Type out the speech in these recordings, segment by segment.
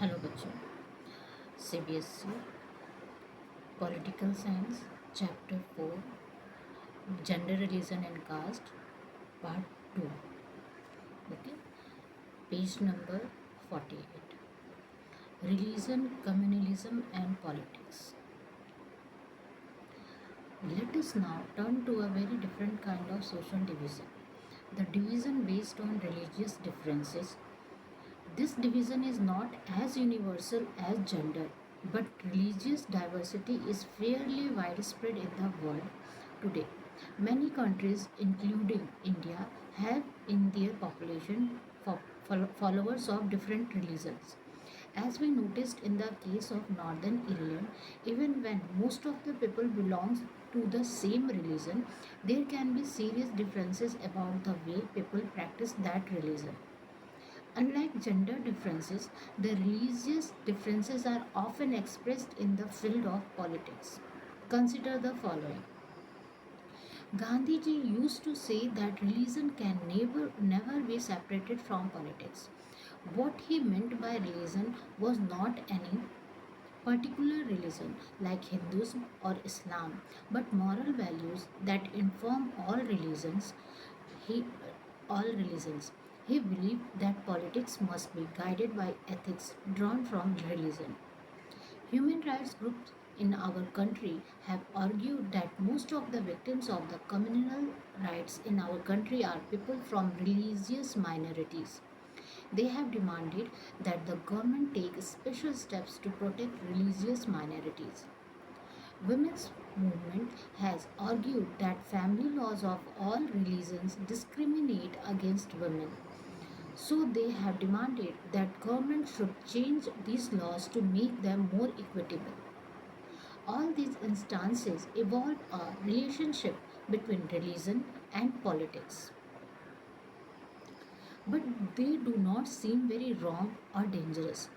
Hello बच्चों। CBSE political science chapter 4 gender religion and caste part 2। Okay, page number 48, religion, communalism and politics. Let us now turn to a very different kind of social division, the division based on religious differences. This division is not as universal as gender, but religious diversity is fairly widespread in the world today. Many countries, including India, have in their population followers of different religions. As we noticed in the case of Northern Ireland, even when most of the people belongs to the same religion, there can be serious differences about the way people practice that religion. Unlike gender differences, the religious differences are often expressed in the field of politics. Consider the following. Gandhiji used to say that religion can never be separated from politics. What he meant by religion was not any particular religion like Hinduism or Islam, but moral values that inform He all religions. He believed that politics must be guided by ethics drawn from religion. Human rights groups in our country have argued that most of the victims of the communal rights in our country are people from religious minorities. They have demanded that the government take special steps to protect religious minorities. Women's movement has argued that family laws of all religions discriminate against women. So they have demanded that government should change these laws to make them more equitable. All these instances evolve a relationship between religion and politics. But they do not seem very wrong or dangerous.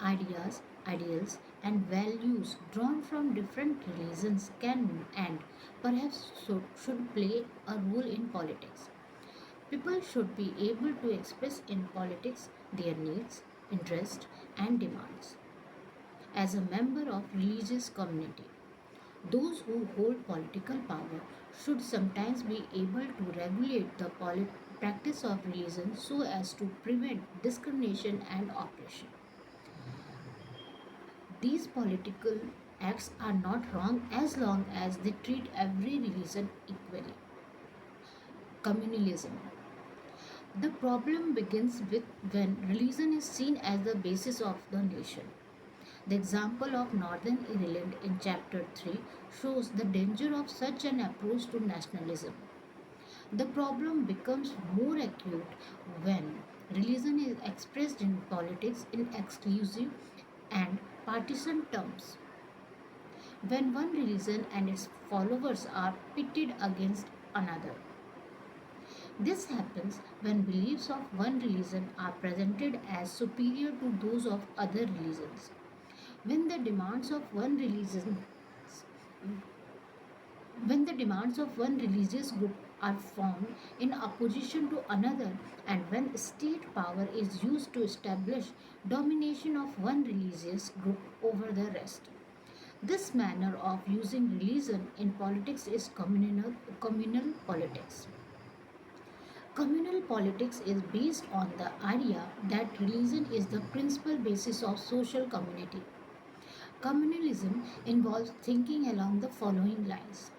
Ideals, and values drawn from different religions can and perhaps should play a role in politics. People should be able to express in politics their needs, interests, and demands. As a member of religious community, those who hold political power should sometimes be able to regulate the practice of religion so as to prevent discrimination and oppression. These political acts are not wrong as long as they treat every religion equally. Communalism. The problem begins with when religion is seen as the basis of the nation. The example of Northern Ireland in chapter 3 shows the danger of such an approach to nationalism. The problem becomes more acute when religion is expressed in politics in exclusive and partisan terms. When one religion and its followers are pitted against another. This happens when beliefs of one religion are presented as superior to those of other religions. When the demands of one religion when the demands of one religious group are formed in opposition to another, and when state power is used to establish domination of one religious group over the rest. This manner of using religion in politics is communal politics. Communal politics is based on the idea that religion is the principal basis of social community. Communalism involves thinking along the following lines.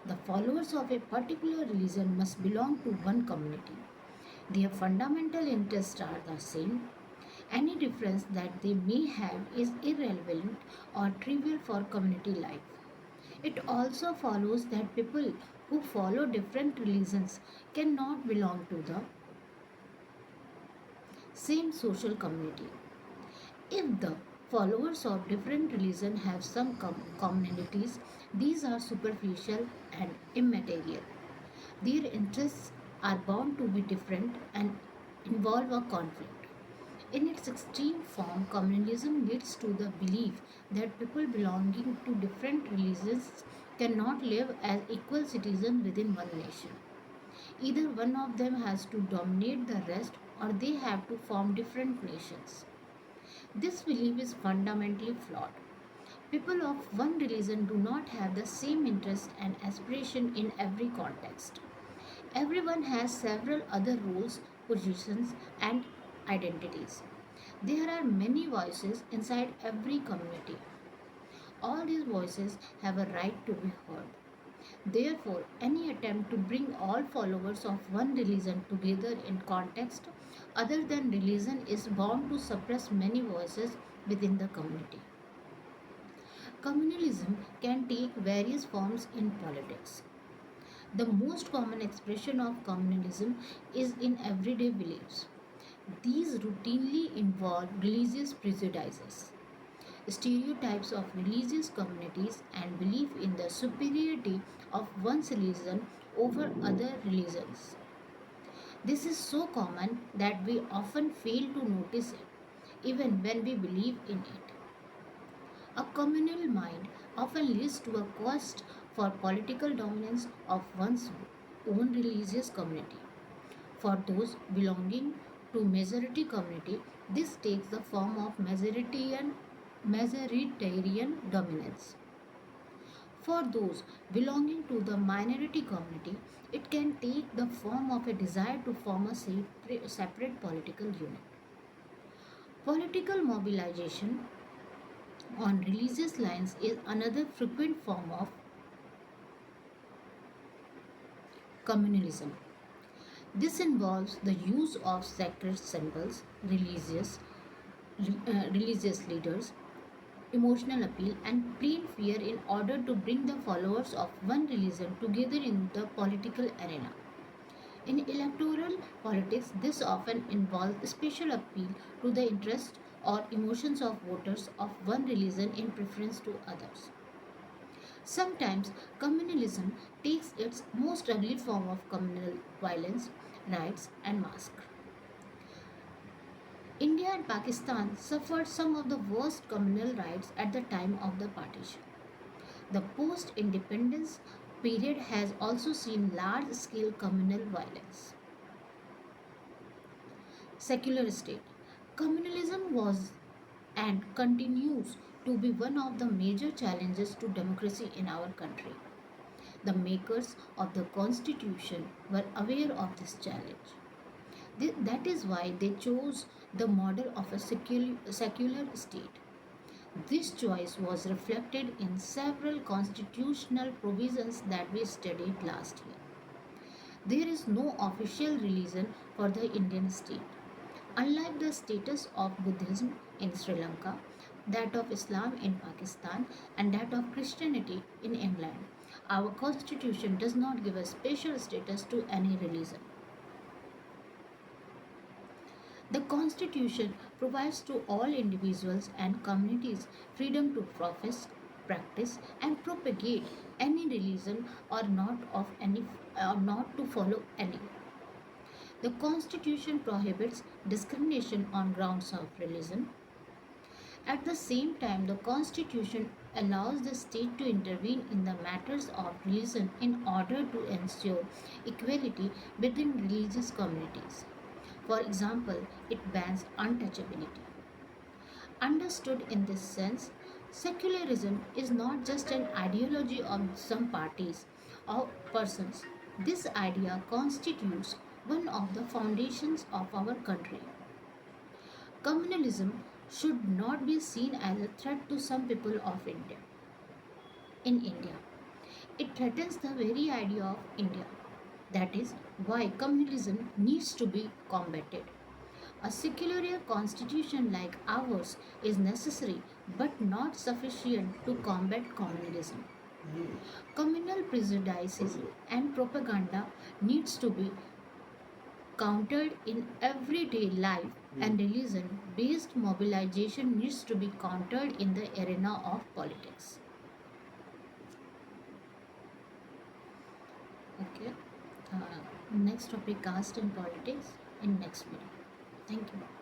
The followers of a particular religion must belong to one community. Their fundamental interests are the same. Any difference that they may have is irrelevant or trivial for community life. It also follows that people who follow different religions cannot belong to the same social community. If the followers of different religions have some commonalities, these are superficial and immaterial. Their interests are bound to be different and involve a conflict. In its extreme form, communalism leads to the belief that people belonging to different religions cannot live as equal citizens within one nation. Either one of them has to dominate the rest or they have to form different nations. This belief is fundamentally flawed. People of one religion do not have the same interest and aspiration in every context. Everyone has several other roles, positions, and identities. There are many voices inside every community. All these voices have a right to be heard. Therefore, any attempt to bring all followers of one religion together in context other than religion is bound to suppress many voices within the community. Communalism can take various forms in politics. The most common expression of communalism is in everyday beliefs. These routinely involve religious prejudices, stereotypes of religious communities, and belief in the superiority of one's religion over other religions. This is so common that we often fail to notice it, even when we believe in it. A communal mind often leads to a quest for political dominance of one's own religious community. For those belonging to majority community, this takes the form of majoritarian dominance. For those belonging to the minority community, it can take the form of a desire to form a separate political unit. Political mobilization on religious lines is another frequent form of communalism. This involves the use of sacred symbols, religious leaders, emotional appeal, and plain fear in order to bring the followers of one religion together in the political arena. In electoral politics, this often involves special appeal to the interests or emotions of voters of one religion in preference to others. Sometimes communalism takes its most ugly form of communal violence, riots, and massacre. India and Pakistan suffered some of the worst communal riots at the time of the partition. The post independence period has also seen large scale communal violence. Secular state. Communalism was and continues to be one of the major challenges to democracy in our country. The makers of the constitution were aware of this challenge. That is why they chose the model of a secular state. This choice was reflected in several constitutional provisions that we studied last year. There is no official religion for the Indian state. Unlike the status of Buddhism in Sri Lanka, that of Islam in Pakistan, and that of Christianity in England, our constitution does not give a special status to any religion. The Constitution provides to all individuals and communities freedom to profess, practice, and propagate any religion or not to follow any. The Constitution prohibits discrimination on grounds of religion. At the same time, the Constitution allows the state to intervene in the matters of religion in order to ensure equality within religious communities. For example, it bans untouchability. Understood in this sense, secularism is not just an ideology of some parties or persons. This idea constitutes one of the foundations of our country. Communalism should not be seen as a threat to some people of India. In India, it threatens the very idea of India. That is why communalism needs to be combated. A secular constitution like ours is necessary but not sufficient to combat communalism. Communal prejudices and propaganda needs to be countered in everyday life, and religion based mobilization needs to be countered in the arena of politics. Okay. Next topic, caste in politics, in next video. Thank you.